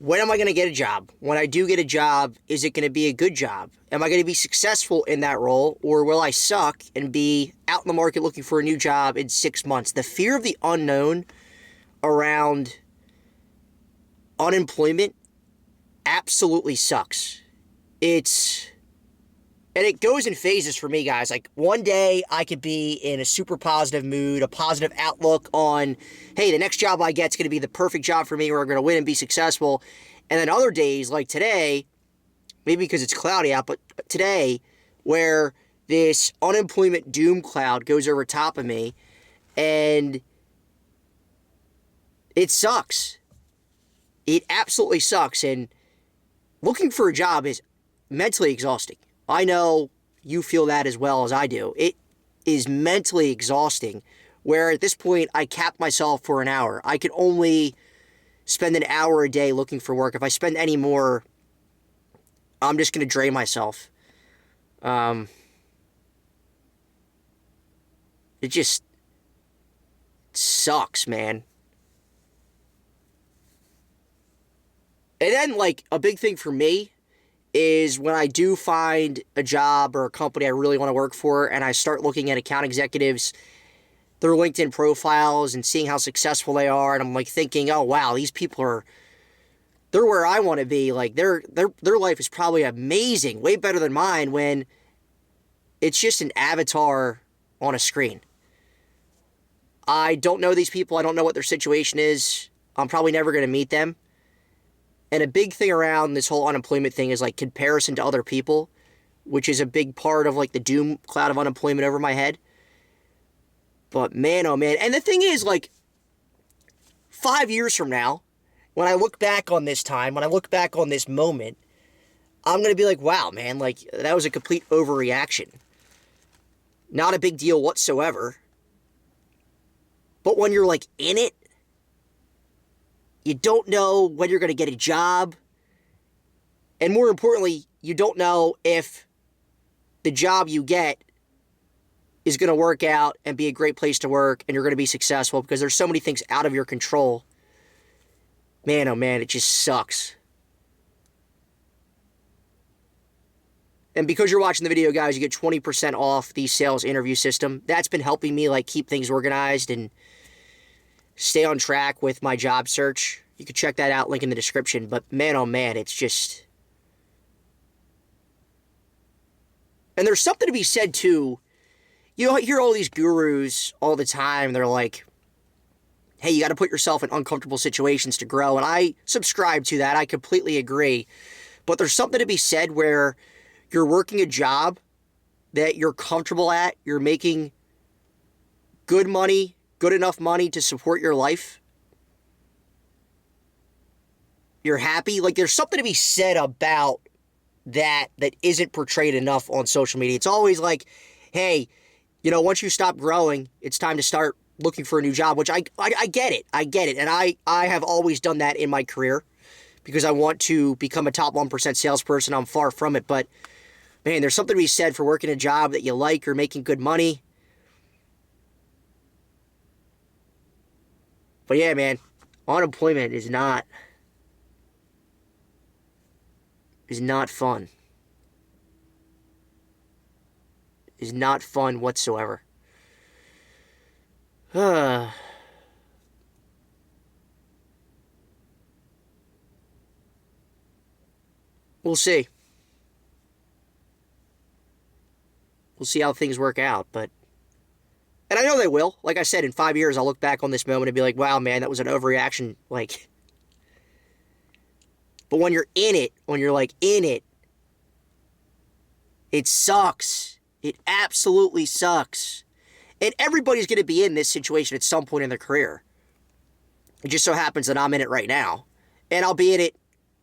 when am I going to get a job? When I do get a job, is it going to be a good job? Am I going to be successful in that role, or will I suck and be out in the market looking for a new job in 6 months? The fear of the unknown around unemployment absolutely sucks. And it goes in phases for me, guys. Like, one day I could be in a super positive mood, a positive outlook on, hey, the next job I get is going to be the perfect job for me, where I'm going to win and be successful. And then other days, like today, maybe because it's cloudy out, but today, where this unemployment doom cloud goes over top of me, and it sucks. It absolutely sucks. And looking for a job is mentally exhausting. I know you feel that as well as I do. It is mentally exhausting, where at this point I cap myself for an hour. I could only spend an hour a day looking for work. If I spend any more, I'm just going to drain myself. It just sucks, man. And then, like, a big thing for me is when I do find a job or a company I really want to work for, and I start looking at account executives, their LinkedIn profiles, and seeing how successful they are, and I'm like thinking, oh wow, these people they're where I want to be. Like, their life is probably amazing, way better than mine, when it's just an avatar on a screen. I don't know these people. I don't know what their situation is. I'm probably never going to meet them. And a big thing around this whole unemployment thing is, like, comparison to other people, which is a big part of, like, the doom cloud of unemployment over my head. But man, oh man. And the thing is, like, 5 years from now, when I look back on this time, when I look back on this moment, I'm going to be like, wow, man, like, that was a complete overreaction. Not a big deal whatsoever. But when you're, like, in it, you don't know when you're going to get a job. And more importantly, you don't know if the job you get is going to work out and be a great place to work and you're going to be successful, because there's so many things out of your control. Man, oh man, it just sucks. And because you're watching the video, guys, you get 20% off the sales interview system. That's been helping me, like, keep things organized and stay on track with my job search. You can check that out, link in the description. But man, oh man, it's just... And there's something to be said, too. You know, I hear all these gurus all the time. They're like, hey, you got to put yourself in uncomfortable situations to grow. And I subscribe to that. I completely agree. But there's something to be said where you're working a job that you're comfortable at. You're making good money, good enough money to support your life. You're happy. Like, there's something to be said about that isn't portrayed enough on social media. It's always like, hey, you know, once you stop growing, it's time to start looking for a new job, which I get it. I get it. And I have always done that in my career because I want to become a top 1% salesperson. I'm far from it. But, man, there's something to be said for working a job that you like or making good money. But yeah, man, unemployment is not fun. Is not fun whatsoever. We'll see. We'll see how things work out, but... And I know they will. Like I said, in 5 years, I'll look back on this moment and be like, wow, man, that was an overreaction. Like... But when you're in it, when you're, like, in it, it sucks. It absolutely sucks. And everybody's going to be in this situation at some point in their career. It just so happens that I'm in it right now. And I'll be in it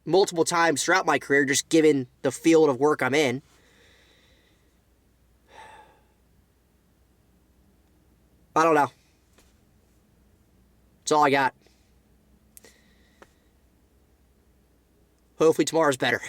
multiple times throughout my career, just given the field of work I'm in. I don't know. That's all I got. Hopefully tomorrow's better.